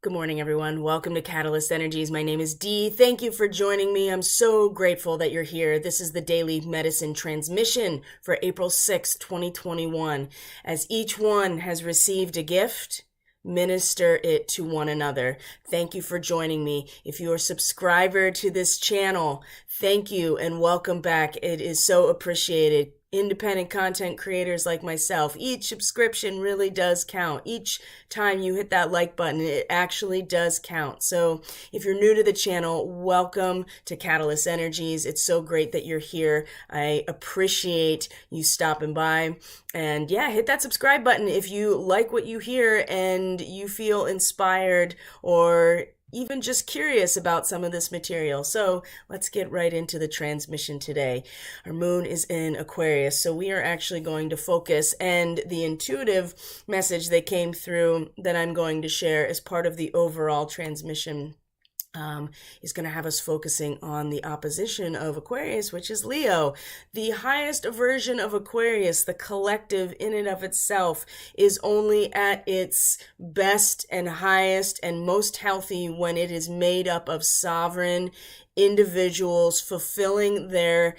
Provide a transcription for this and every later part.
Good morning, everyone. Welcome to Catalyst Energies. My name is Dee. Thank you for joining me. I'm so grateful that you're here. This is the daily medicine transmission for April 6th, 2021. As each one has received a gift, minister it to one another. Thank you for joining me. If you're a subscriber to this channel, thank you and welcome back. It is so appreciated. Independent content creators like myself, each subscription really does count. Each time you hit that like button, it actually does count. So if you're new to the channel, welcome to Catalyst Energies. It's so great that you're here. I appreciate you stopping by. And yeah, hit that subscribe button if you like what you hear and you feel inspired or even just curious about some of this material. So let's get right into the transmission today. Our moon is in Aquarius, so we are actually going to focus, and the intuitive message that came through that I'm going to share as part of the overall transmission is going to have us focusing on the opposition of Aquarius, which is Leo. The highest version of Aquarius, the collective in and of itself, is only at its best and highest and most healthy when it is made up of sovereign individuals fulfilling their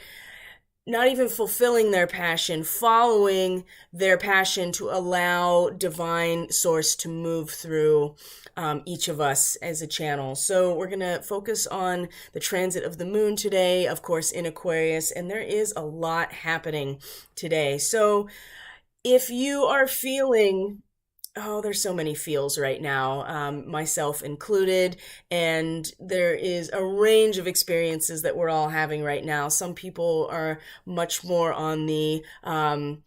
not even fulfilling their passion, following their passion to allow divine source to move through each of us as a channel. So we're going to focus on the transit of the moon today, of course, in Aquarius, and there is a lot happening today. So if you are feeling there's so many feels right now, myself included, and there is a range of experiences that we're all having right now. Some people are much more on the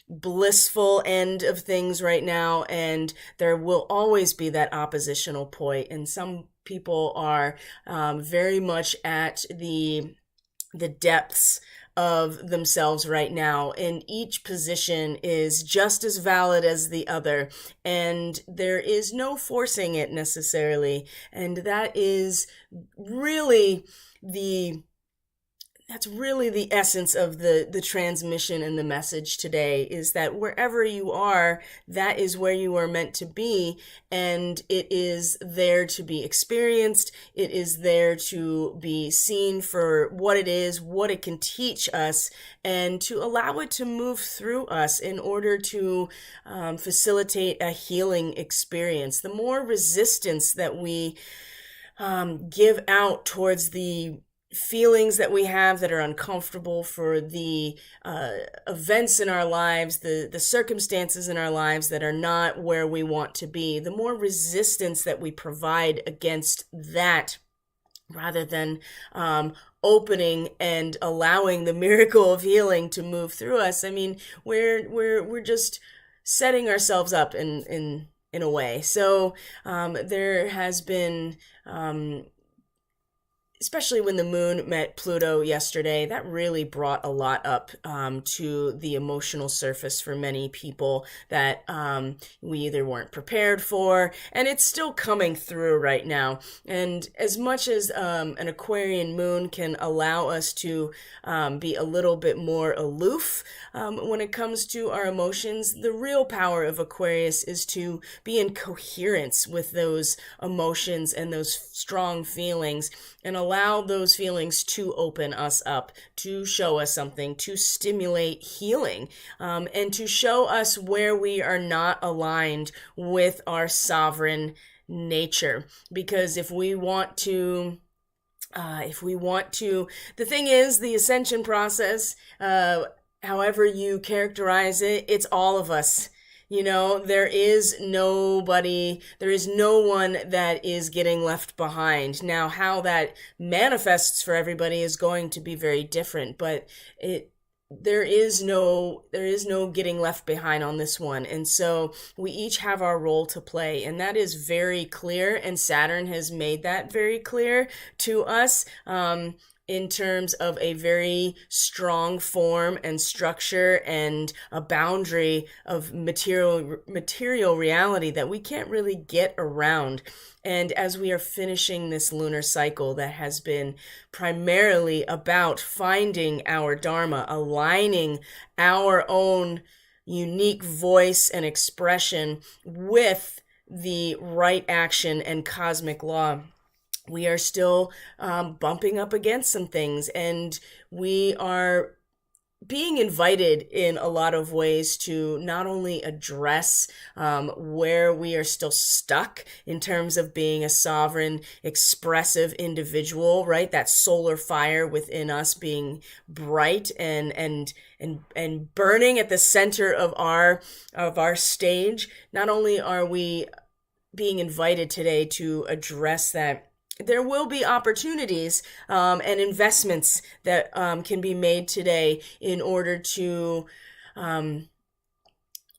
blissful end of things right now, and there will always be that oppositional point, and some people are very much at the depths of themselves right now, and each position is just as valid as the other, and there is no forcing it necessarily, and that is really the that's really the essence of the transmission and the message today, is that wherever you are, that is where you are meant to be, and it is there to be experienced. It is there to be seen for what it is, what it can teach us, and to allow it to move through us in order to facilitate a healing experience. The more resistance that we give out towards the feelings that we have that are uncomfortable, for the events in our lives, the circumstances in our lives that are not where we want to be, the more resistance that we provide against that, rather than opening and allowing the miracle of healing to move through us. I mean, we're just setting ourselves up in a way. So there has been especially when the moon met Pluto yesterday, that really brought a lot up to the emotional surface for many people that we either weren't prepared for, and it's still coming through right now. And as much as an Aquarian moon can allow us to be a little bit more aloof when it comes to our emotions, the real power of Aquarius is to be in coherence with those emotions and those strong feelings, and allow those feelings to open us up, to show us something, to stimulate healing, and to show us where we are not aligned with our sovereign nature. Because if we want to, the thing is, the ascension process, however you characterize it, it's all of us. You know, there is no one that is getting left behind. Now, how that manifests for everybody is going to be very different, but there is no getting left behind on this one. And so we each have our role to play, and that is very clear, and Saturn has made that very clear to us. In terms of a very strong form and structure and a boundary of material reality that we can't really get around. And as we are finishing this lunar cycle that has been primarily about finding our dharma, aligning our own unique voice and expression with the right action and cosmic law, we are still bumping up against some things, and we are being invited in a lot of ways to not only address where we are still stuck in terms of being a sovereign, expressive individual, right? That solar fire within us being bright and burning at the center of our stage. Not only are we being invited today to address that, there will be opportunities and investments that can be made today in order to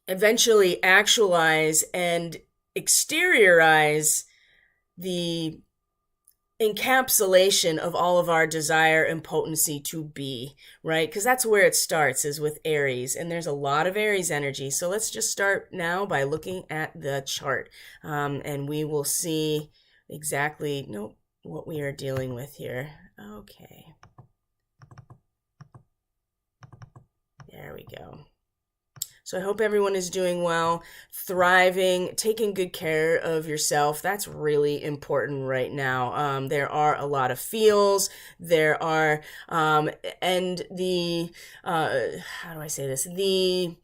eventually actualize and exteriorize the encapsulation of all of our desire and potency to be, right? Because that's where it starts, is with Aries, and there's a lot of Aries energy. So let's just start now by looking at the chart, and we will see exactly what we are dealing with here. Okay. There we go. So I hope everyone is doing well, thriving, taking good care of yourself. That's really important right now. There are a lot of feels. There are, and the, how do I say this? The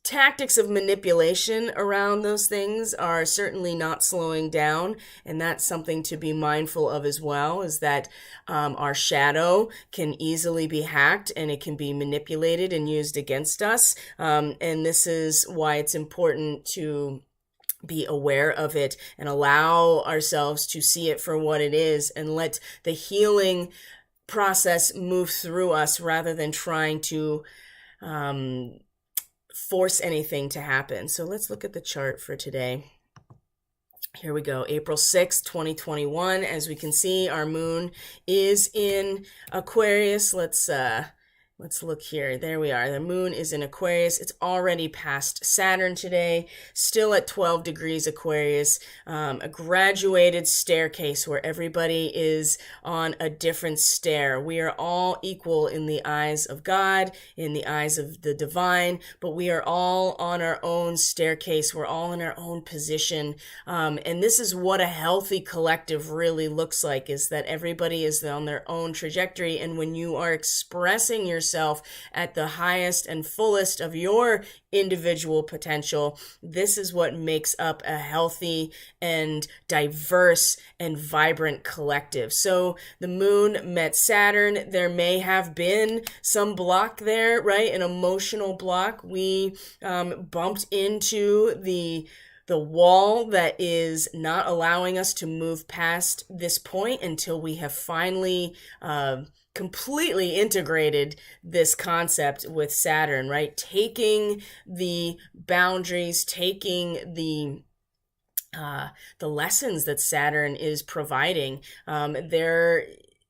tactics of manipulation around those things are certainly not slowing down, and that's something to be mindful of as well, is that our shadow can easily be hacked and it can be manipulated and used against us, and this is why it's important to be aware of it and allow ourselves to see it for what it is and let the healing process move through us rather than trying to force anything to happen. So let's look at the chart for today. Here we go. April 6th, 2021. As we can see, our moon is in Aquarius. Let's look here. There we are. The moon is in Aquarius. It's already past Saturn today, still at 12 degrees Aquarius, a graduated staircase where everybody is on a different stair. We are all equal in the eyes of God, in the eyes of the divine, but we are all on our own staircase. We're all in our own position. And this is what a healthy collective really looks like, is that everybody is on their own trajectory. And when you are expressing yourself at the highest and fullest of your individual potential, this is what makes up a healthy and diverse and vibrant collective. So the moon met Saturn. There may have been some block there, right? An emotional block. We bumped into the wall that is not allowing us to move past this point until we have finally completely integrated this concept with Saturn, right? Taking the boundaries, taking the lessons that Saturn is providing.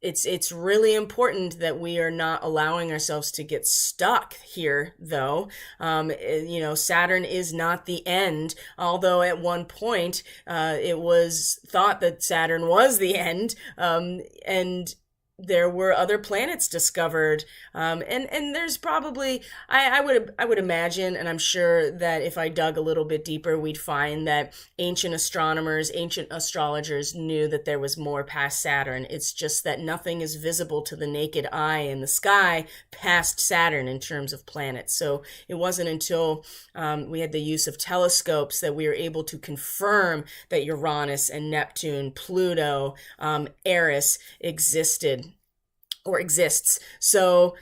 It's really important that we are not allowing ourselves to get stuck here, though. Saturn is not the end, although at one point it was thought that Saturn was the end, and there were other planets discovered, and there's probably, I would imagine, and I'm sure that if I dug a little bit deeper, we'd find that ancient astronomers, ancient astrologers knew that there was more past Saturn. It's just that nothing is visible to the naked eye in the sky past Saturn in terms of planets. So it wasn't until we had the use of telescopes that we were able to confirm that Uranus and Neptune, Pluto, Eris existed or exists. So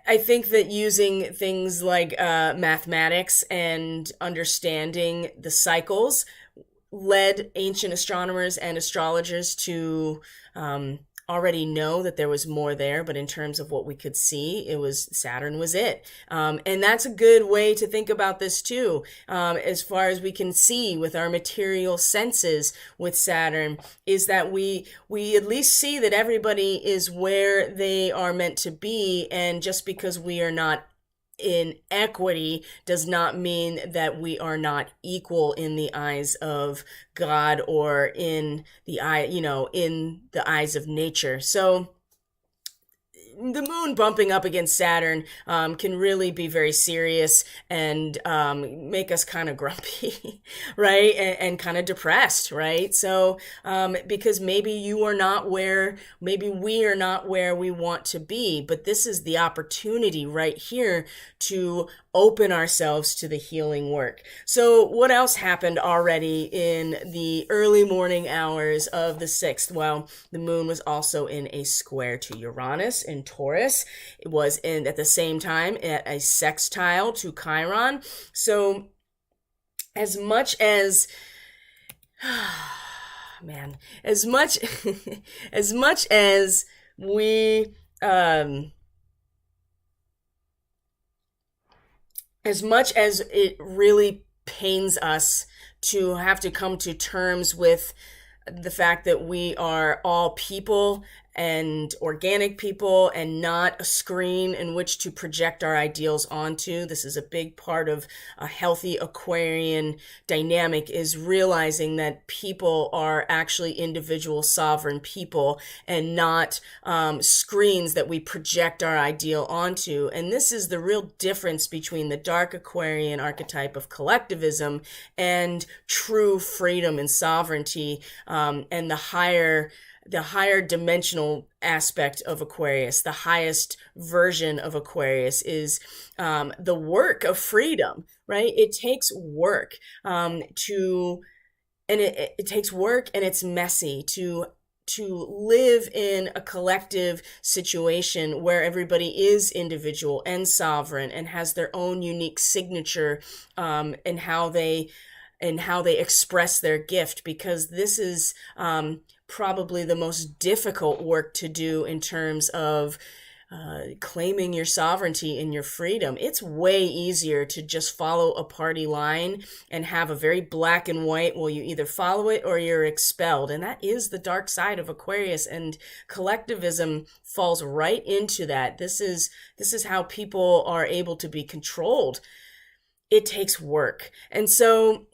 I think that using things like mathematics and understanding the cycles led ancient astronomers and astrologers to already know that there was more there, but in terms of what we could see, Saturn was it. And that's a good way to think about this too, as far as we can see with our material senses with Saturn, is that we at least see that everybody is where they are meant to be, and just because we are not in equity does not mean that we are not equal in the eyes of God or in the eyes of nature. So the moon bumping up against Saturn can really be very serious and make us kind of grumpy, right? And kind of depressed, right? So because maybe maybe we are not where we want to be, but this is the opportunity right here to open ourselves to the healing work. So what else happened already in the early morning hours of the 6th? Well, the moon was also in a square to Uranus in Taurus. It was at the same time at a sextile to Chiron. So as much as man, as much as much as we as much as it really pains us to have to come to terms with the fact that we are all people and organic people and not a screen in which to project our ideals onto. This is a big part of a healthy Aquarian dynamic, is realizing that people are actually individual sovereign people and not screens that we project our ideal onto. And this is the real difference between the dark Aquarian archetype of collectivism and true freedom and sovereignty, and the higher dimensional aspect of Aquarius. The highest version of Aquarius is the work of freedom, right? It takes work it takes work, and it's messy to live in a collective situation where everybody is individual and sovereign and has their own unique signature in how they express their gift, because this is probably the most difficult work to do in terms of claiming your sovereignty and your freedom. It's way easier to just follow a party line and have a very black and white, well, you either follow it or you're expelled. And that is the dark side of Aquarius, and collectivism falls right into that. This is how people are able to be controlled. It takes work. And so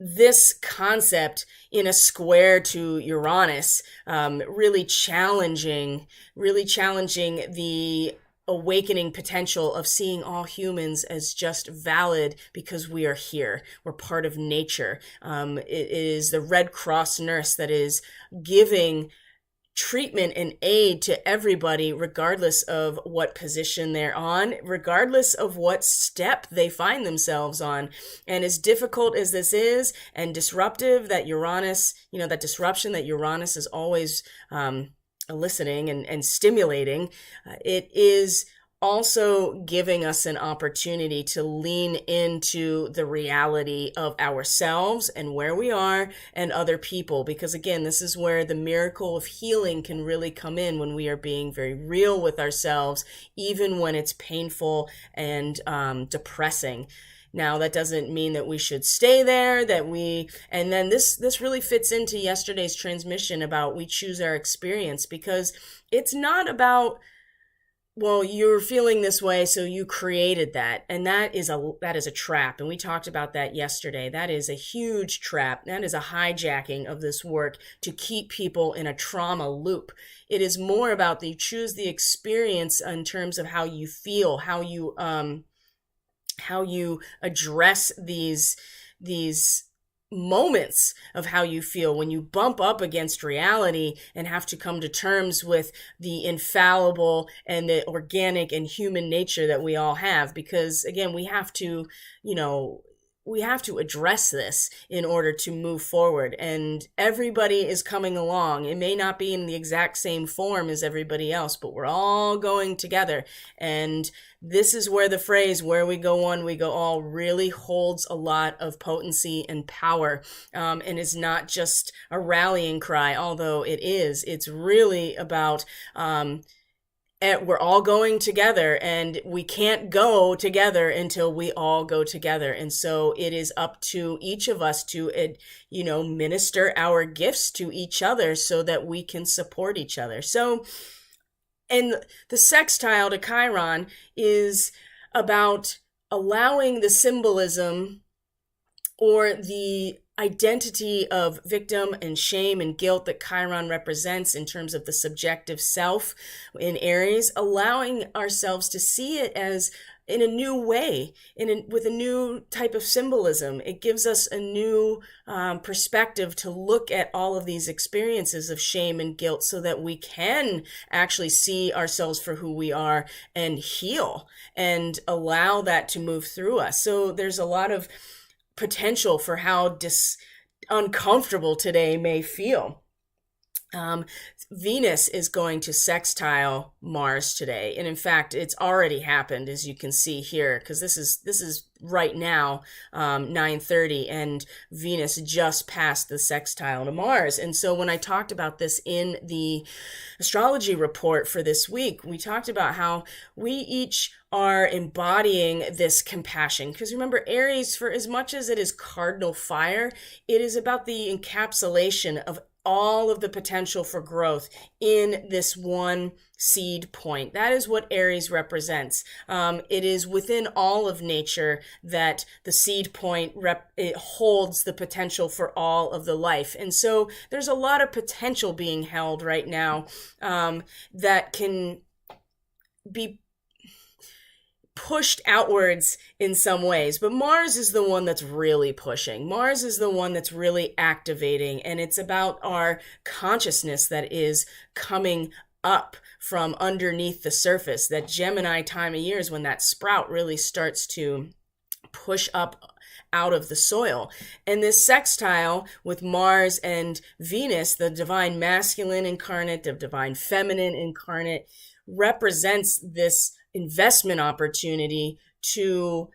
this concept in a square to Uranus, really challenging the awakening potential of seeing all humans as just valid because we are here. We're part of nature. It is the Red Cross nurse that is giving treatment and aid to everybody, regardless of what position they're on, regardless of what step they find themselves on. And as difficult as this is, and disruptive that Uranus, that disruption that Uranus is always eliciting and stimulating, it is also giving us an opportunity to lean into the reality of ourselves and where we are and other people. Because again, this is where the miracle of healing can really come in, when we are being very real with ourselves, even when it's painful and depressing. Now, that doesn't mean that we should stay there, and then this really fits into yesterday's transmission about we choose our experience, because it's not about, well, you're feeling this way, so you created that. And that is a trap. And we talked about that yesterday. That is a huge trap. That is a hijacking of this work to keep people in a trauma loop. It is more about you choose the experience in terms of how you feel, how you address these moments of how you feel when you bump up against reality and have to come to terms with the infallible and the organic and human nature that we all have. Because again, we have to address this in order to move forward. And everybody is coming along. It may not be in the exact same form as everybody else, but we're all going together. And this is where the phrase, where we go one, we go all, really holds a lot of potency and power, and is not just a rallying cry, although it is. It's really about we're all going together, and we can't go together until we all go together. And so it is up to each of us to, minister our gifts to each other so that we can support each other. So, and the sextile to Chiron is about allowing the symbolism or the identity of victim and shame and guilt that Chiron represents in terms of the subjective self in Aries, allowing ourselves to see it as in a new way, with a new type of symbolism. It gives us a new perspective to look at all of these experiences of shame and guilt so that we can actually see ourselves for who we are and heal and allow that to move through us. So there's a lot of potential for how uncomfortable today may feel. Venus is going to sextile Mars today, and in fact, it's already happened, as you can see here, because this is right now 9:30, and Venus just passed the sextile to Mars. And so when I talked about this in the astrology report for this week, we talked about how we each are embodying this compassion. Because remember, Aries, for as much as it is cardinal fire, it is about the encapsulation of all of the potential for growth in this one seed point. That is what Aries represents. It is within all of nature that the seed point it holds the potential for all of the life. And so there's a lot of potential being held right now that can be pushed outwards in some ways, but Mars is the one that's really pushing. Mars is the one that's really activating, and it's about our consciousness that is coming up from underneath the surface. That Gemini time of year is when that sprout really starts to push up out of the soil. And this sextile with Mars and Venus, the divine masculine incarnate, the divine feminine incarnate, represents this investment opportunity to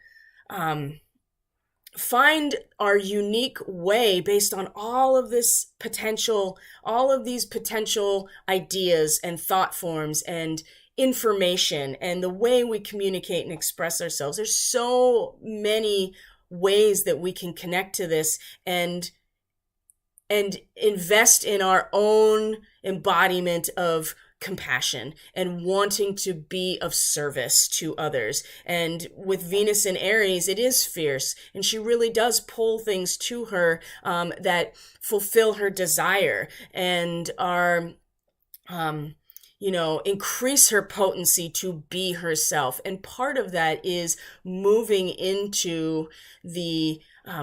find our unique way based on all of this potential, all of these potential ideas and thought forms and information and the way we communicate and express ourselves. There's so many ways that we can connect to this and invest in our own embodiment of compassion and wanting to be of service to others. And with Venus in Aries, it is fierce, and she really does pull things to her that fulfill her desire and are increase her potency to be herself. And part of that is moving into the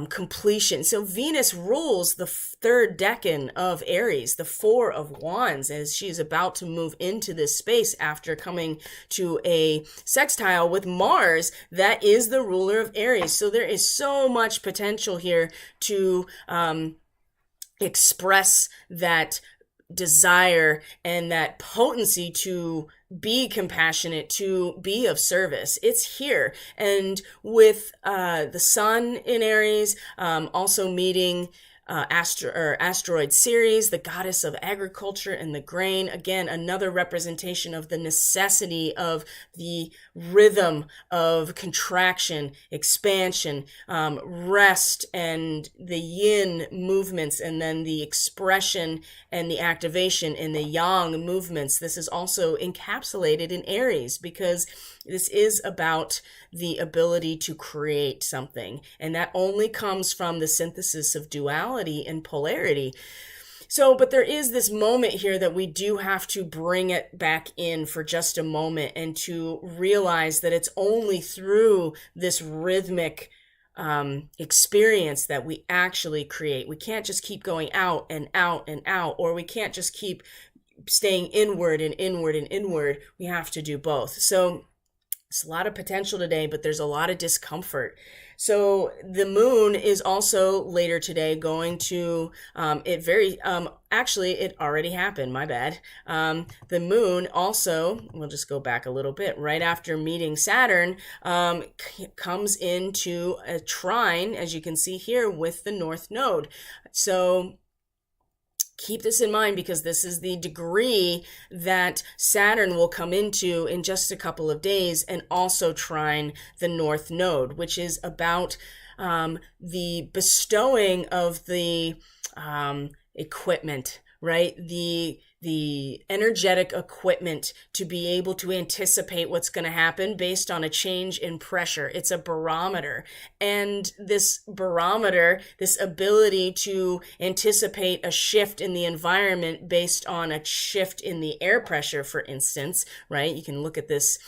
completion. So Venus rules the third decan of Aries, the Four of Wands, as she is about to move into this space after coming to a sextile with Mars that is the ruler of Aries. So there is so much potential here to express that desire and that potency to be compassionate, to be of service. It's here. And with the sun in Aries, also meeting asteroid Ceres, the goddess of agriculture and the grain. Again, another representation of the necessity of the rhythm of contraction, expansion, rest, and the yin movements, and then the expression and the activation in the yang movements. This is also encapsulated in Aries because this is about the ability to create something, and that only comes from the synthesis of duality and polarity. So, but there is this moment here that we do have to bring it back in for just a moment and to realize that it's only through this rhythmic experience that we actually create. We can't just keep going out and out and out, or we can't just keep staying inward and inward and inward. We have to do both. So it's a lot of potential today, but there's a lot of discomfort. So the moon is also later today going to, actually it already happened, my bad. The moon also, we'll just go back a little bit, right after meeting Saturn, comes into a trine, as you can see here, with the North Node. So keep this in mind because this is the degree that Saturn will come into in just a couple of days and also trine the North Node, which is about the bestowing of the equipment, right? The the energetic equipment to be able to anticipate what's going to happen based on a change in pressure. It's a barometer. And this barometer, this ability to anticipate a shift in the environment based on a shift in the air pressure, for instance, right? You can look at this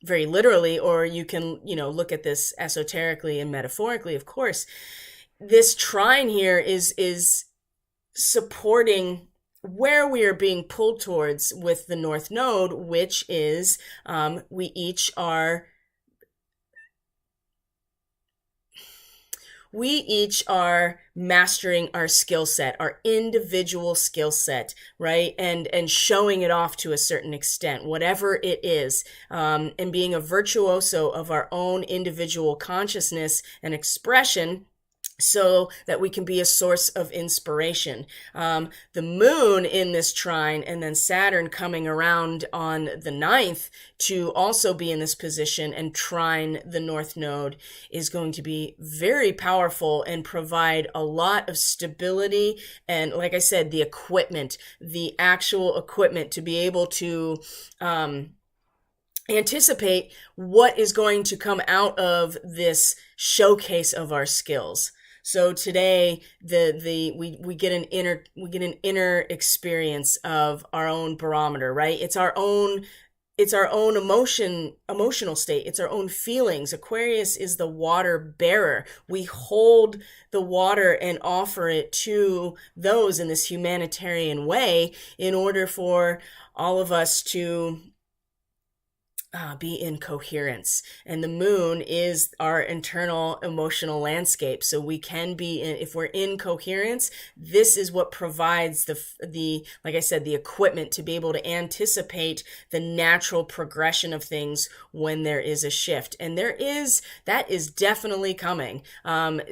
very literally, or you can, look at this esoterically and metaphorically, of course. This trine here is supporting where we are being pulled towards with the North Node, which is we each are mastering our skill set, our individual skill set, right? And showing it off to a certain extent, whatever it is, and being a virtuoso of our own individual consciousness and expression, so that we can be a source of inspiration. The moon in this trine, and then Saturn coming around on the 9th to also be in this position and trine the North Node, is going to be very powerful and provide a lot of stability. And like I said, the equipment, the actual equipment to be able to anticipate what is going to come out of this showcase of our skills. So today, we get an inner experience of our own barometer, right? It's our own emotional state. It's our own feelings. Aquarius is the water bearer. We hold the water and offer it to those in this humanitarian way in order for all of us to be in coherence. And the moon is our internal emotional landscape. So we can be if we're in coherence, this is what provides the like I said, the equipment to be able to anticipate the natural progression of things when there is a shift. And that is definitely coming. And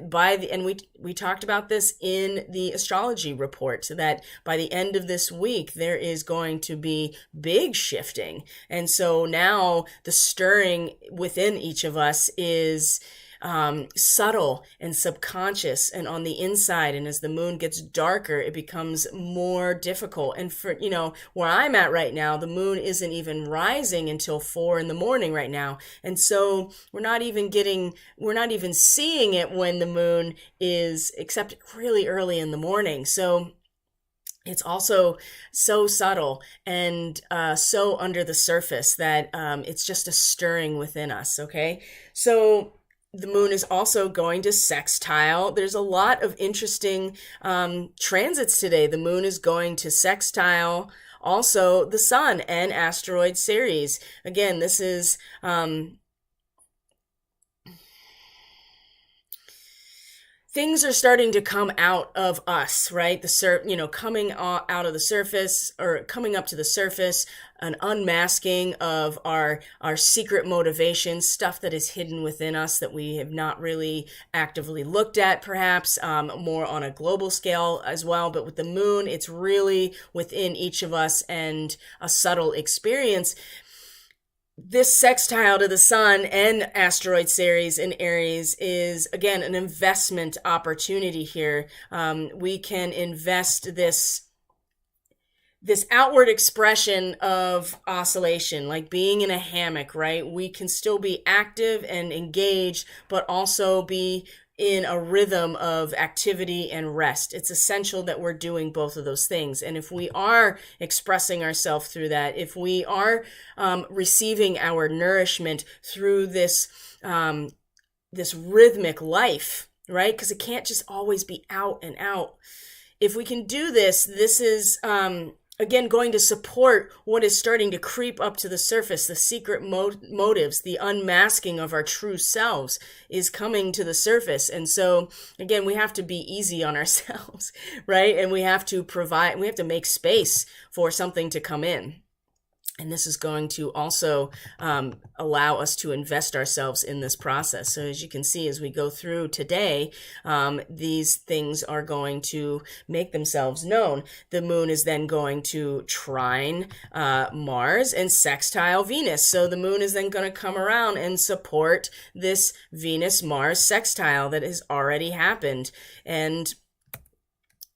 we talked about this in the astrology report, so that by the end of this week, there is going to be big shifting. And so now the stirring within each of us is subtle and subconscious and on the inside. And as the moon gets darker, it becomes more difficult. And for, where I'm at right now, the moon isn't even rising until 4 a.m. right now. And so we're not even seeing it when the moon is, except really early in the morning. So it's also so subtle and so under the surface that it's just a stirring within us, okay? So the moon is also going to sextile. There's a lot of interesting transits today. The moon is going to sextile also the sun and asteroid Ceres. Again, this is... things are starting to come out of us, right? Coming out of the surface, or coming up to the surface, an unmasking of our secret motivations, stuff that is hidden within us that we have not really actively looked at, perhaps more on a global scale as well. But with the moon, it's really within each of us and a subtle experience. This sextile to the sun and asteroid Ceres in Aries is, again, an investment opportunity here. We can invest this outward expression of oscillation, like being in a hammock, right? We can still be active and engaged, but also be in a rhythm of activity and rest. It's essential that we're doing both of those things. And if we are expressing ourselves through that, if we are receiving our nourishment through this rhythmic life, right? Because it can't just always be out and out. If we can do this, this is again going to support what is starting to creep up to the surface. The secret motives, the unmasking of our true selves is coming to the surface. And so again, we have to be easy on ourselves, right? And we have to make space for something to come in. And this is going to also allow us to invest ourselves in this process. So as you can see, as we go through today, these things are going to make themselves known. The moon is then going to trine Mars and sextile Venus. So the moon is then going to come around and support this Venus-Mars sextile that has already happened. And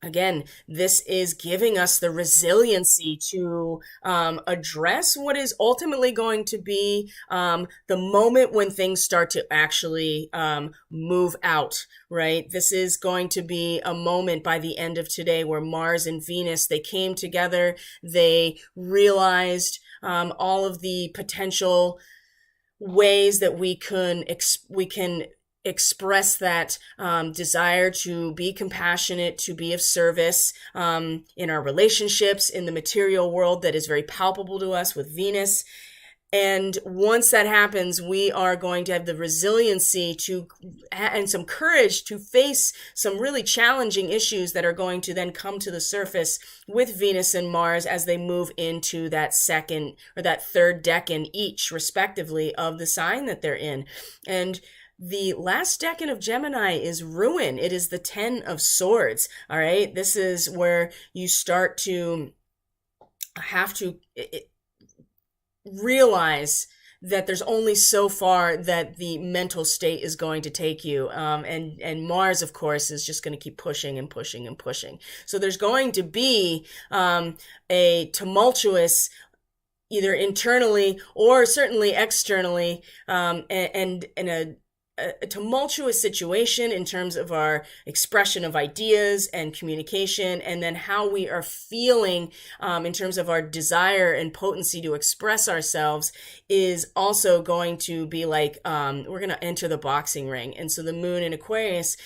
Again, this is giving us the resiliency to address what is ultimately going to be the moment when things start to actually move out, right? This is going to be a moment by the end of today where Mars and Venus, they came together, they realized all of the potential ways that we can express that desire to be compassionate, to be of service in our relationships, in the material world that is very palpable to us with Venus. And once that happens, we are going to have the resiliency and some courage to face some really challenging issues that are going to then come to the surface with Venus and Mars as they move into that second or that third decan each, respectively, of the sign that they're in. And the last decan of Gemini is ruin. It is the 10 of Swords. All right. This is where you start to have to realize that there's only so far that the mental state is going to take you. And Mars, of course, is just going to keep pushing and pushing and pushing. So there's going to be a tumultuous, either internally or certainly externally, and a tumultuous situation in terms of our expression of ideas and communication, and then how we are feeling in terms of our desire and potency to express ourselves is also going to be like we're going to enter the boxing ring. And so the moon in Aquarius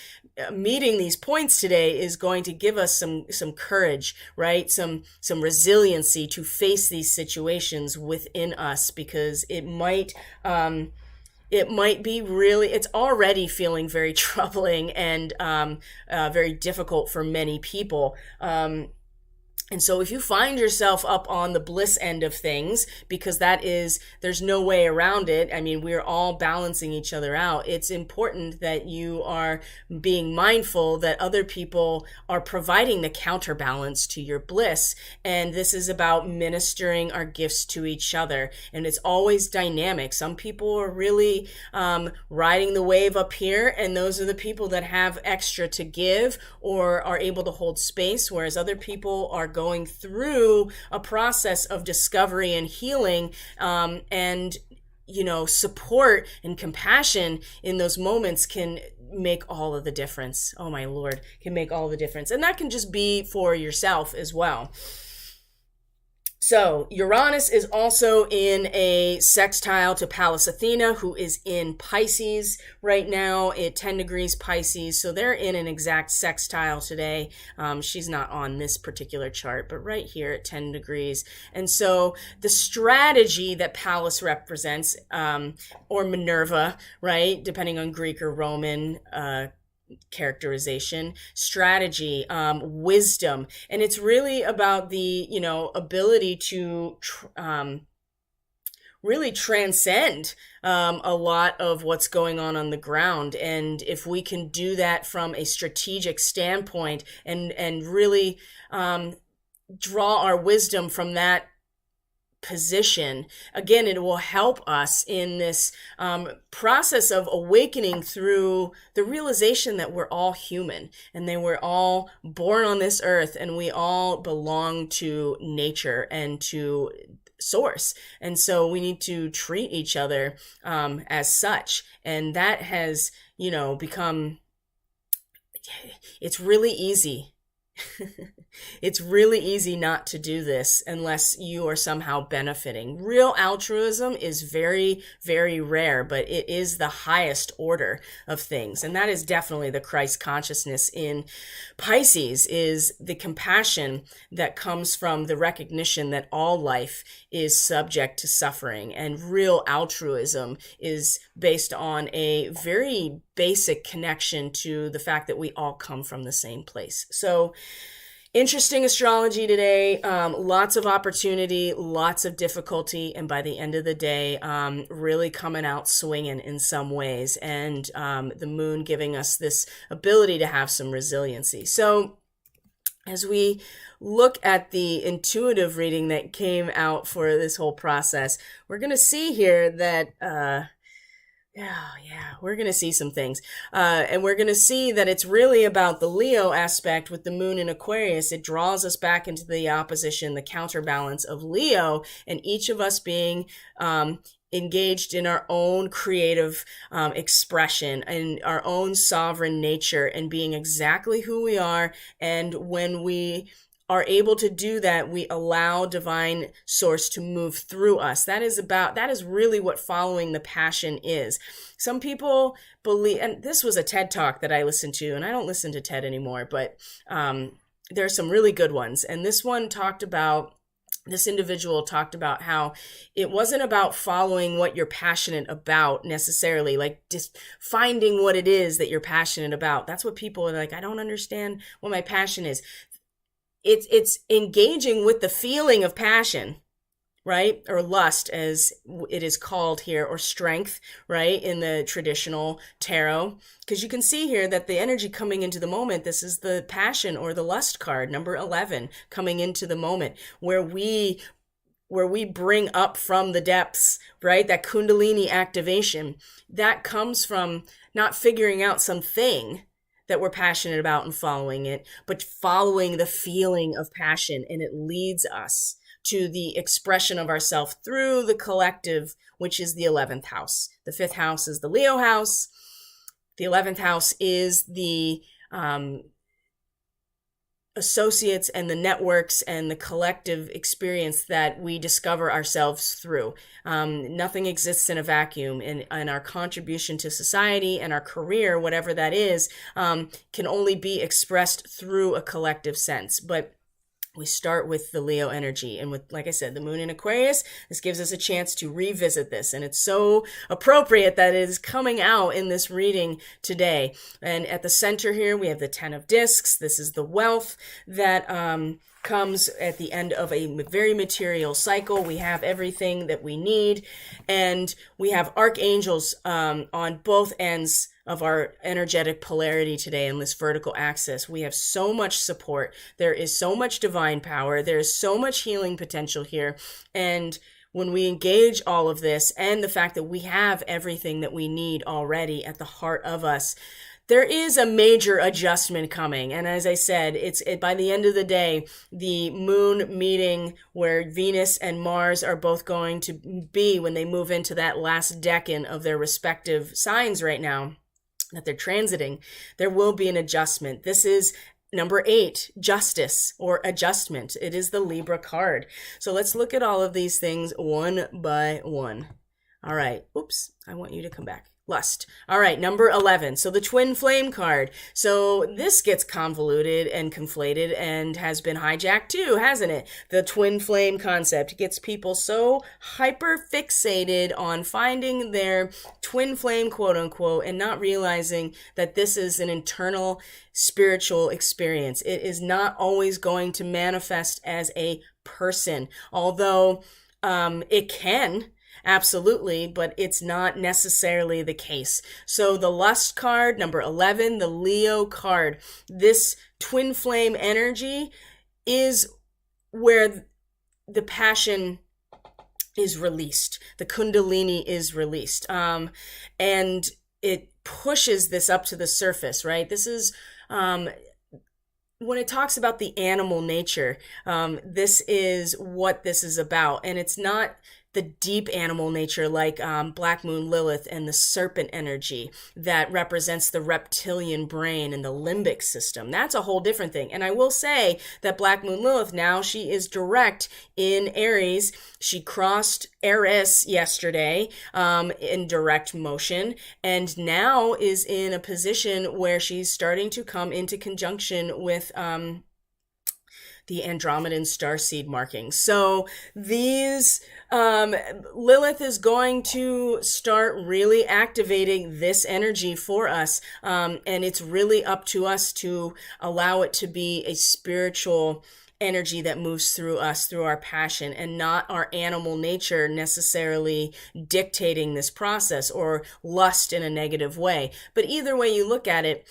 meeting these points today is going to give us some courage, right? Some resiliency to face these situations within us, because it might be really, it's already feeling very troubling and very difficult for many people. And so if you find yourself up on the bliss end of things, because there's no way around it. I mean, we're all balancing each other out. It's important that you are being mindful that other people are providing the counterbalance to your bliss. And this is about ministering our gifts to each other. And it's always dynamic. Some people are really riding the wave up here, and those are the people that have extra to give or are able to hold space, whereas other people are going through a process of discovery and healing, and support and compassion in those moments can make all of the difference. Oh my Lord, can make all the difference. And that can just be for yourself as well. So Uranus is also in a sextile to Pallas Athena, who is in Pisces right now at 10 degrees Pisces. So they're in an exact sextile today. She's not on this particular chart, but right here at 10 degrees. And so the strategy that Pallas represents, or Minerva, right, depending on Greek or Roman characterization, strategy, wisdom, and it's really about the ability to really transcend a lot of what's going on the ground. And if we can do that from a strategic standpoint and really draw our wisdom from that position, again, it will help us in this process of awakening through the realization that we're all human and that we're all born on this earth and we all belong to nature and to source. And so we need to treat each other as such. And that has, become, it's really easy. It's really easy not to do this unless you are somehow benefiting. Real altruism is very, very rare, but it is the highest order of things. And that is definitely the Christ consciousness in Pisces, is the compassion that comes from the recognition that all life is subject to suffering. And real altruism is based on a very basic connection to the fact that we all come from the same place. So interesting astrology today, lots of opportunity, lots of difficulty, and by the end of the day, really coming out swinging in some ways, and the moon giving us this ability to have some resiliency. So as we look at the intuitive reading that came out for this whole process, we're going to see here that Yeah, we're going to see some things. And we're going to see that it's really about the Leo aspect with the moon in Aquarius. It draws us back into the opposition, the counterbalance of Leo, and each of us being engaged in our own creative expression and our own sovereign nature and being exactly who we are. And when we are able to do that, we allow divine source to move through us. That is really what following the passion is. Some people believe, and this was a TED talk that I listened to, and I don't listen to TED anymore, but there are some really good ones. And this individual talked about how it wasn't about following what you're passionate about necessarily, like just finding what it is that you're passionate about. That's what people are like, I don't understand what my passion is. It's engaging with the feeling of passion, right? Or lust, as it is called here, or strength, right? In the traditional tarot. Because you can see here that the energy coming into the moment, this is the passion or the lust card, number 11, coming into the moment, where we bring up from the depths, right? That Kundalini activation, that comes from not figuring out something that we're passionate about and following it, but following the feeling of passion. And it leads us to the expression of ourself through the collective, which is the 11th house. The 5th house is the Leo house. The 11th house is the associates and the networks and the collective experience that we discover ourselves through. Nothing exists in a vacuum, and our contribution to society and our career, whatever that is, can only be expressed through a collective sense. But we start with the Leo energy, and with, like I said, the moon in Aquarius, this gives us a chance to revisit this, and it's so appropriate that it is coming out in this reading today. And at the center here, we have the 10 of discs. This is the wealth that comes at the end of a very material cycle. We have everything that we need, and we have archangels on both ends of our energetic polarity today in this vertical axis. We have so much support. There is so much divine power. There is so much healing potential here. And when we engage all of this and the fact that we have everything that we need already at the heart of us, there is a major adjustment coming. And as I said, by the end of the day, the moon meeting where Venus and Mars are both going to be when they move into that last decan of their respective signs right now that they're transiting, there will be an adjustment. This is number 8, justice or adjustment. It is the Libra card. So let's look at all of these things one by one. All right. Oops. I want you to come back. Lust. All right, number 11. So the twin flame card. So this gets convoluted and conflated and has been hijacked too, hasn't it? The twin flame concept gets people so hyper fixated on finding their twin flame, quote unquote, and not realizing that this is an internal spiritual experience. It is not always going to manifest as a person, although it can. Absolutely, but it's not necessarily the case. So the lust card, number 11, the Leo card, this twin flame energy is where the passion is released. The Kundalini is released. And it pushes this up to the surface, right? This is, when it talks about the animal nature, this is what this is about. And it's not the deep animal nature like Black Moon Lilith and the serpent energy that represents the reptilian brain and the limbic system. That's a whole different thing. And I will say that Black Moon Lilith, now she is direct in Aries. She crossed Eris yesterday in direct motion, and now is in a position where she's starting to come into conjunction with the Andromedan starseed markings. So these, Lilith is going to start really activating this energy for us. And it's really up to us to allow it to be a spiritual energy that moves through us, through our passion, and not our animal nature necessarily dictating this process or lust in a negative way. But either way you look at it,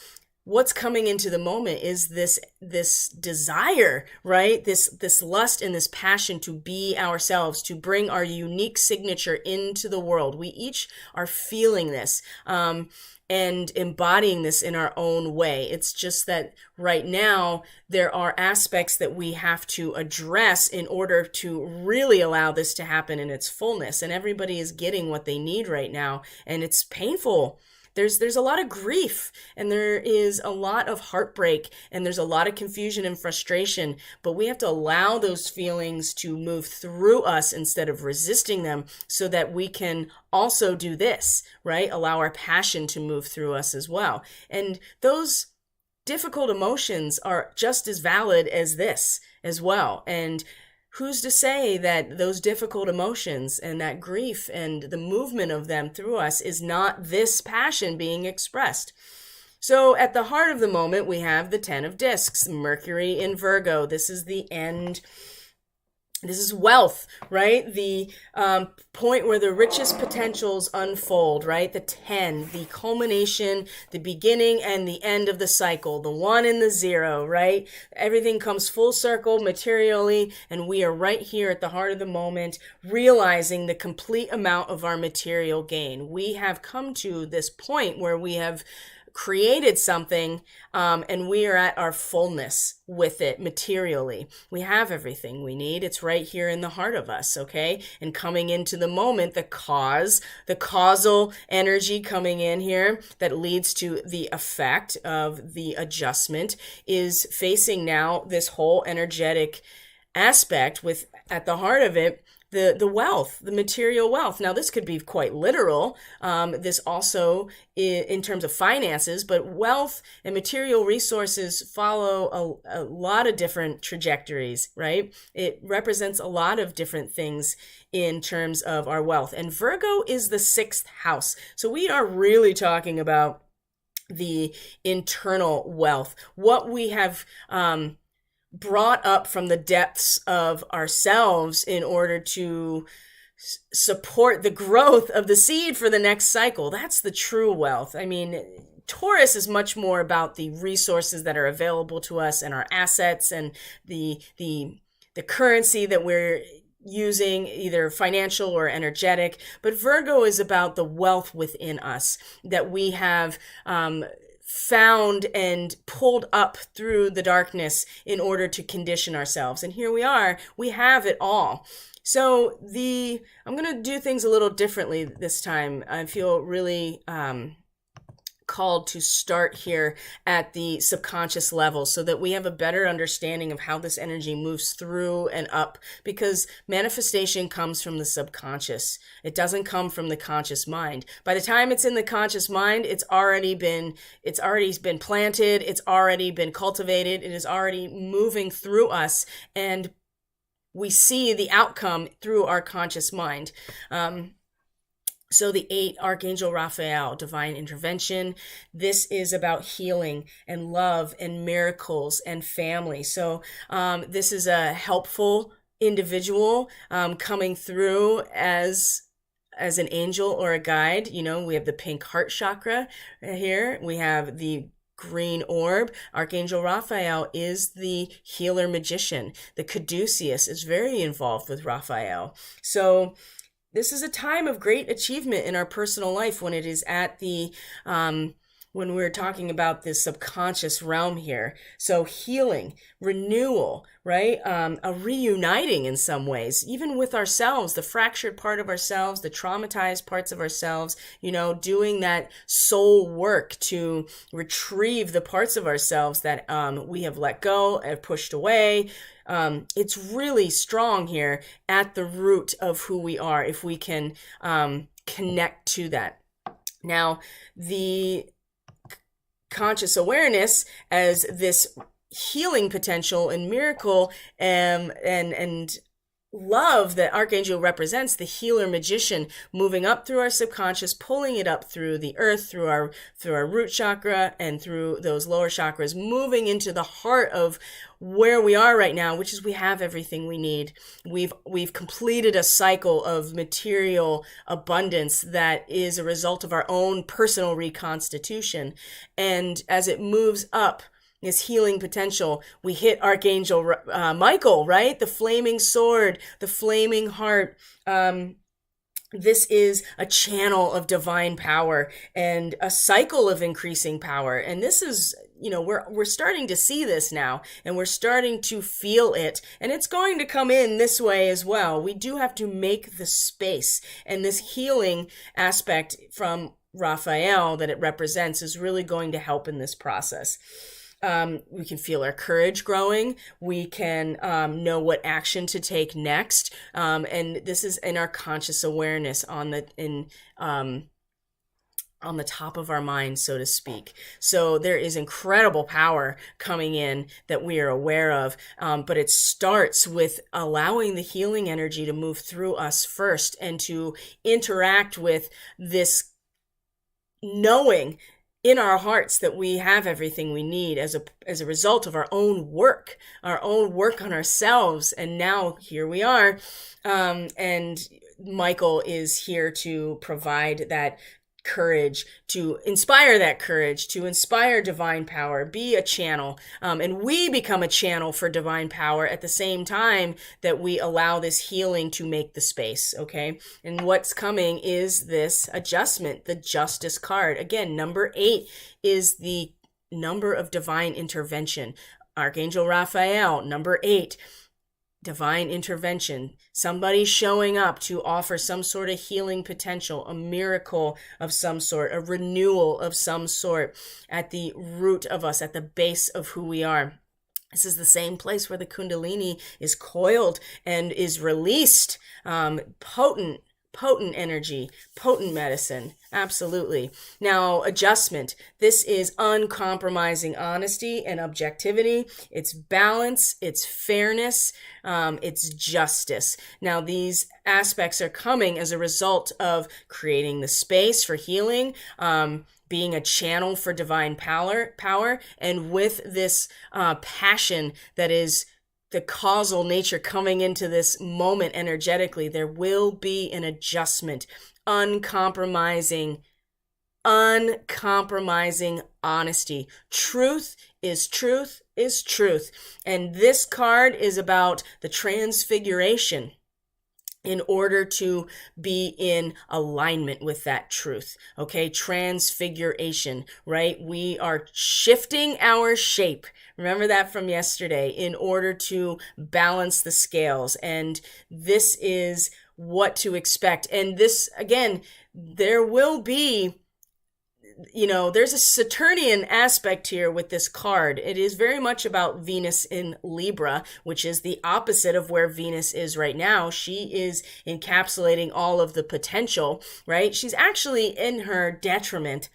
what's coming into the moment is this desire, right? This lust and this passion to be ourselves, to bring our unique signature into the world. We each are feeling this. And embodying this in our own way. It's just that right now there are aspects that we have to address in order to really allow this to happen in its fullness. And everybody is getting what they need right now, and it's painful. There's a lot of grief, and there is a lot of heartbreak, and there's a lot of confusion and frustration, but we have to allow those feelings to move through us instead of resisting them, so that we can also do this, right? Allow our passion to move through us as well. And those difficult emotions are just as valid as this as well. And who's to say that those difficult emotions and that grief and the movement of them through us is not this passion being expressed? So at the heart of the moment, we have the 10 of discs, Mercury in Virgo. This is the end. This is wealth, right? The point where the richest potentials unfold, right? The 10, the culmination, the beginning and the end of the cycle, the 1 and the 0, right? Everything comes full circle materially, and we are right here at the heart of the moment, realizing the complete amount of our material gain. We have come to this point where we have created something, and we are at our fullness with it materially. We have everything we need. It's right here in the heart of us, okay? And coming into the moment, the causal energy coming in here that leads to the effect of the adjustment is facing now this whole energetic aspect with, at the heart of it, the wealth, the material wealth. Now, this could be quite literal. This also in terms of finances, but wealth and material resources follow a lot of different trajectories, right? It represents a lot of different things in terms of our wealth. And Virgo is the 6th house. So we are really talking about the internal wealth, what we have brought up from the depths of ourselves in order to support the growth of the seed for the next cycle. That's the true wealth. I mean, Taurus is much more about the resources that are available to us and our assets and the currency that we're using, either financial or energetic. But Virgo is about the wealth within us that we have found and pulled up through the darkness in order to condition ourselves. And here we are, we have it all. So I'm going to do things a little differently this time. I feel really called to start here at the subconscious level so that we have a better understanding of how this energy moves through and up, because manifestation comes from the subconscious. It doesn't come from the conscious mind. By the time it's in the conscious mind, it's already been planted, it's already been cultivated, it is already moving through us, and we see the outcome through our conscious mind. So the 8, Archangel Raphael, divine intervention. This is about healing and love and miracles and family. So this is a helpful individual coming through as an angel or a guide. You know, we have the pink heart chakra here. We have the green orb. Archangel Raphael is the healer magician. The caduceus is very involved with Raphael. So this is a time of great achievement in our personal life when it is at the, when we're talking about this subconscious realm here. So healing, renewal, right? A reuniting in some ways, even with ourselves, the fractured part of ourselves, the traumatized parts of ourselves, you know, doing that soul work to retrieve the parts of ourselves that we have let go and pushed away. It's really strong here at the root of who we are, if we can connect to that. Now, the conscious awareness as this healing potential and miracle and love that Archangel represents, the healer magician, moving up through our subconscious, pulling it up through the earth, through our root chakra and through those lower chakras, moving into the heart of where we are right now, which is we have everything we need. We've completed a cycle of material abundance that is a result of our own personal reconstitution. And as it moves up is healing potential, we hit Archangel Michael, right? The flaming sword, the flaming heart. This is a channel of divine power and a cycle of increasing power. And this is, we're starting to see this now, and we're starting to feel it, and it's going to come in this way as well. We do have to make the space, and this healing aspect from Raphael that it represents is really going to help in this process. We can feel our courage growing. We can know what action to take next. And this is in our conscious awareness on the top of our mind, so to speak. So there is incredible power coming in that we are aware of. But it starts with allowing the healing energy to move through us first and to interact with this knowing in our hearts that we have everything we need as a result of our own work on ourselves. And now here we are. And Michael is here to provide that courage, to inspire that courage, to inspire divine power, be a channel. And we become a channel for divine power at the same time that we allow this healing to make the space, okay? And what's coming is this adjustment, the Justice card. Again, number 8 is the number of divine intervention. Archangel Raphael, number 8. Divine intervention, somebody showing up to offer some sort of healing potential, a miracle of some sort, a renewal of some sort at the root of us, at the base of who we are. This is the same place where the Kundalini is coiled and is released. Potent energy, potent medicine. Absolutely. Now, adjustment. This is uncompromising honesty and objectivity. It's balance, it's fairness, it's justice. Now, these aspects are coming as a result of creating the space for healing, being a channel for divine power, and with this passion that is the causal nature coming into this moment energetically, there will be an adjustment, uncompromising honesty. Truth is truth is truth. And this card is about the transfiguration in order to be in alignment with that truth. Okay, transfiguration, right? We are shifting our shape. Remember that from yesterday, in order to balance the scales. And this is what to expect. And this, again, there will be, there's a Saturnian aspect here with this card. It is very much about Venus in Libra, which is the opposite of where Venus is right now. She is encapsulating all of the potential, right? She's actually in her detriment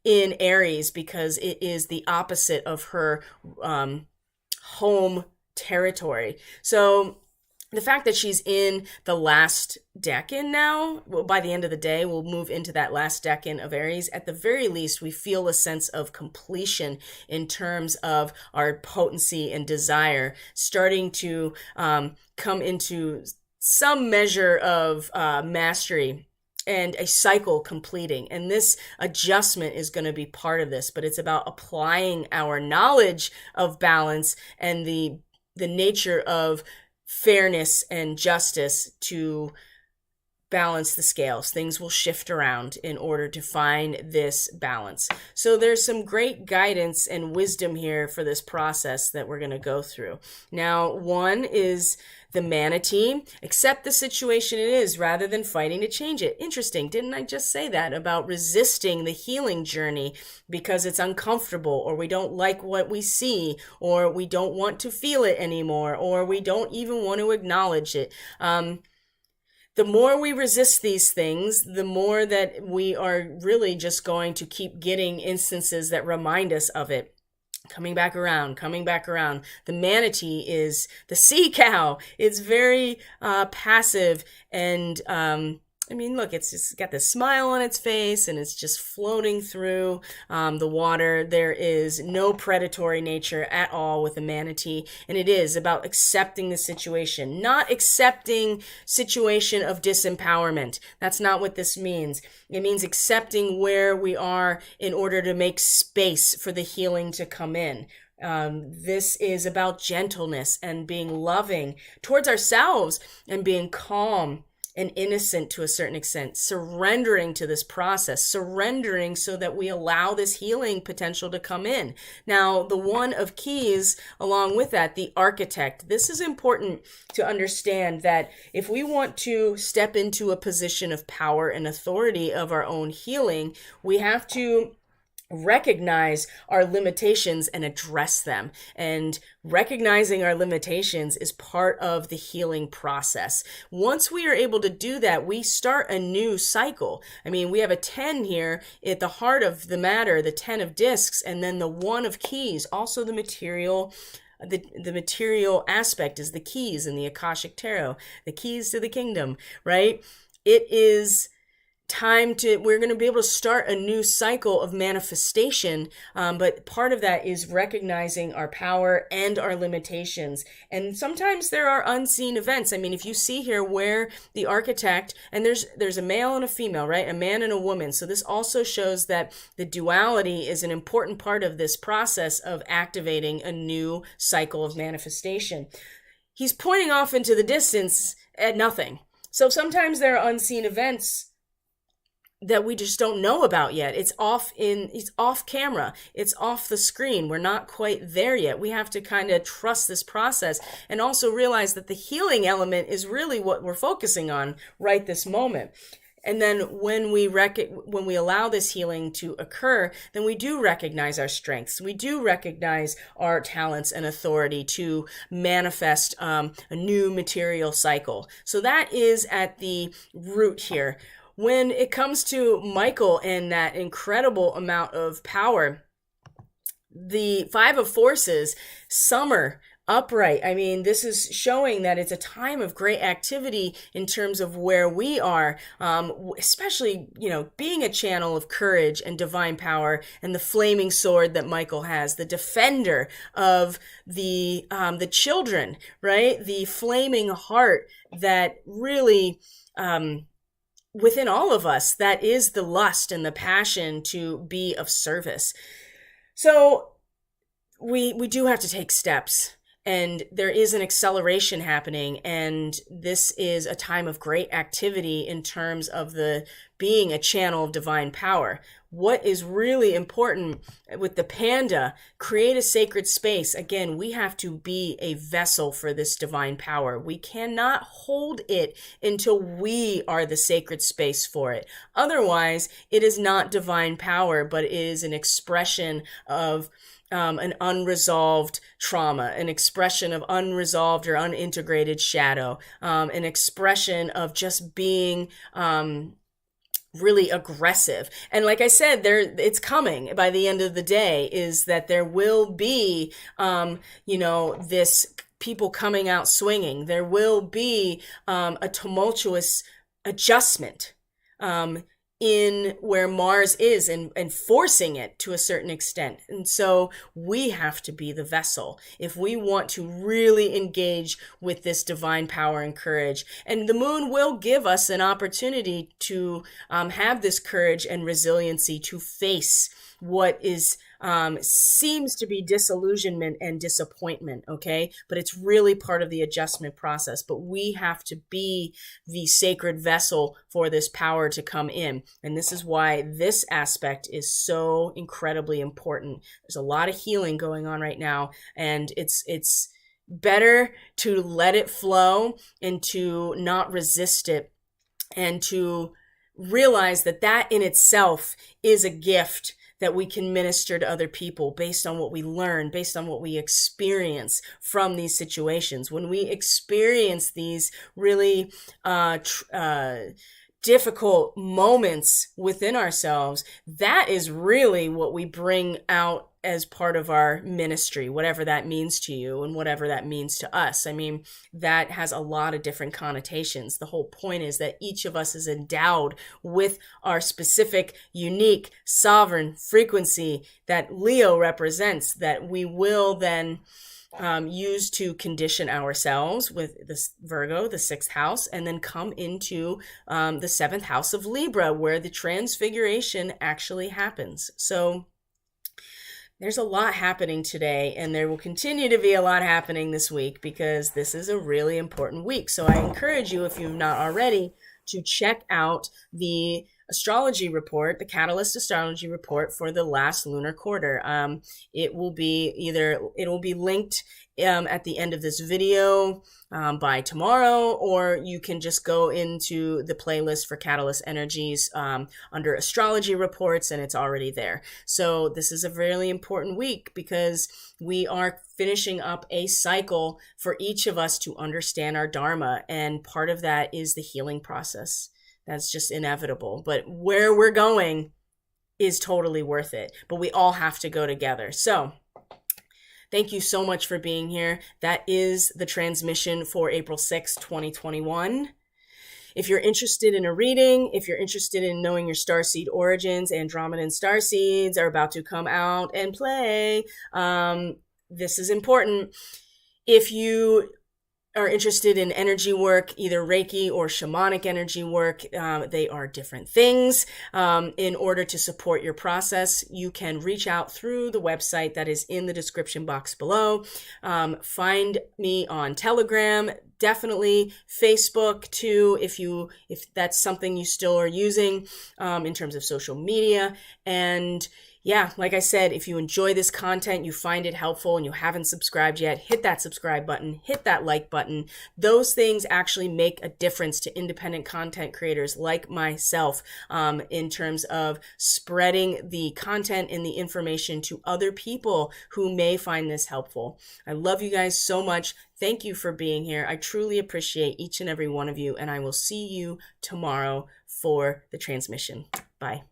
in Aries because it is the opposite of her home territory. So the fact that she's in the last decan now, well, by the end of the day, we'll move into that last decan of Aries. At the very least, we feel a sense of completion in terms of our potency and desire starting to come into some measure of mastery and a cycle completing. And this adjustment is going to be part of this, but it's about applying our knowledge of balance and the nature of fairness and justice to balance the scales. Things will shift around in order to find this balance. So there's some great guidance and wisdom here for this process that we're going to go through. Now, one is the manatee. Accept the situation it is rather than fighting to change it. Interesting. Didn't I just say that about resisting the healing journey because it's uncomfortable, or we don't like what we see, or we don't want to feel it anymore, or we don't even want to acknowledge it. The more we resist these things, the more that we are really just going to keep getting instances that remind us of it. coming back around, coming back around. The manatee is the sea cow. It's very passive and I mean, look, it's just got this smile on its face and it's just floating through the water. There is no predatory nature at all with a manatee. And it is about accepting the situation, not accepting situation of disempowerment. That's not what this means. It means accepting where we are in order to make space for the healing to come in. This is about gentleness and being loving towards ourselves and being calm and innocent to a certain extent, surrendering to this process, surrendering so that we allow this healing potential to come in. Now, the one of keys, along with that, the architect. This is important to understand that if we want to step into a position of power and authority of our own healing, we have to recognize our limitations and address them. And recognizing our limitations is part of the healing process. Once we are able to do that, we start a new cycle. I mean, we have a 10 here at the heart of the matter, the 10 of discs, and then the 1 of keys, also the material. The material aspect is the keys in the Akashic Tarot, the keys to the kingdom, right? It is we're going to be able to start a new cycle of manifestation. But part of that is recognizing our power and our limitations. And sometimes there are unseen events. I mean, if you see here where the architect, and there's a male and a female, right? A man and a woman. So this also shows that the duality is an important part of this process of activating a new cycle of manifestation. He's pointing off into the distance at nothing. So sometimes there are unseen events that we just don't know about yet. It's off camera. It's off the screen. We're not quite there yet. We have to kind of trust this process and also realize that the healing element is really what we're focusing on right this moment. And then when we allow this healing to occur, then we do recognize our strengths. We do recognize our talents and authority to manifest a new material cycle. So that is at the root here. When it comes to Michael and that incredible amount of power, the 5 of forces, summer, upright. I mean, this is showing that it's a time of great activity in terms of where we are, especially, being a channel of courage and divine power, and the flaming sword that Michael has, the defender of the children, right? The flaming heart that really, within all of us, that is the lust and the passion to be of service. So we do have to take steps, and there is an acceleration happening, and this is a time of great activity in terms of the being a channel of divine power. What is really important with the panda, create a sacred space. Again, we have to be a vessel for this divine power. We cannot hold it until we are the sacred space for it. Otherwise, it is not divine power, but it is an expression of an unresolved trauma, an expression of unresolved or unintegrated shadow, an expression of just being really aggressive. And like I said, it's coming by the end of the day, is that there will be, this people coming out swinging. There will be a tumultuous adjustment in where Mars is and forcing it to a certain extent. And so we have to be the vessel if we want to really engage with this divine power and courage. And the moon will give us an opportunity to have this courage and resiliency to face what is seems to be disillusionment and disappointment, okay? But it's really part of the adjustment process. But we have to be the sacred vessel for this power to come in. And this is why this aspect is so incredibly important. There's a lot of healing going on right now, and it's better to let it flow and to not resist it, and to realize that that in itself is a gift that we can minister to other people based on what we learn, based on what we experience from these situations. When we experience these really difficult moments within ourselves, that is really what we bring out as part of our ministry, whatever that means to you and whatever that means to us. I mean, that has a lot of different connotations. The whole point is that each of us is endowed with our specific, unique, sovereign frequency that Leo represents, that we will then use to condition ourselves with this Virgo, the 6th house, and then come into the 7th house of Libra, where the transfiguration actually happens. So there's a lot happening today, and there will continue to be a lot happening this week because this is a really important week. So I encourage you, if you've not already, to check out the astrology report, the Catalyst astrology report for the last lunar quarter. It will be linked at the end of this video by tomorrow, or you can just go into the playlist for Catalyst Energies under astrology reports, and it's already there. So this is a really important week because we are finishing up a cycle for each of us to understand our Dharma, and part of that is the healing process. That's just inevitable. But where we're going is totally worth it. But we all have to go together. So thank you so much for being here. That is the transmission for April 6, 2021. If you're interested in a reading, if you're interested in knowing your starseed origins, Andromedan starseeds are about to come out and play. This is important. If you are interested in energy work, either Reiki or shamanic energy work, they are different things. In order to support your process, you can reach out through the website that is in the description box below. Find me on Telegram, definitely Facebook too, if that's something you still are using in terms of social media. And yeah, like I said, if you enjoy this content, you find it helpful and you haven't subscribed yet, hit that subscribe button, hit that like button. Those things actually make a difference to independent content creators like myself in terms of spreading the content and the information to other people who may find this helpful. I love you guys so much. Thank you for being here. I truly appreciate each and every one of you, and I will see you tomorrow for the transmission. Bye.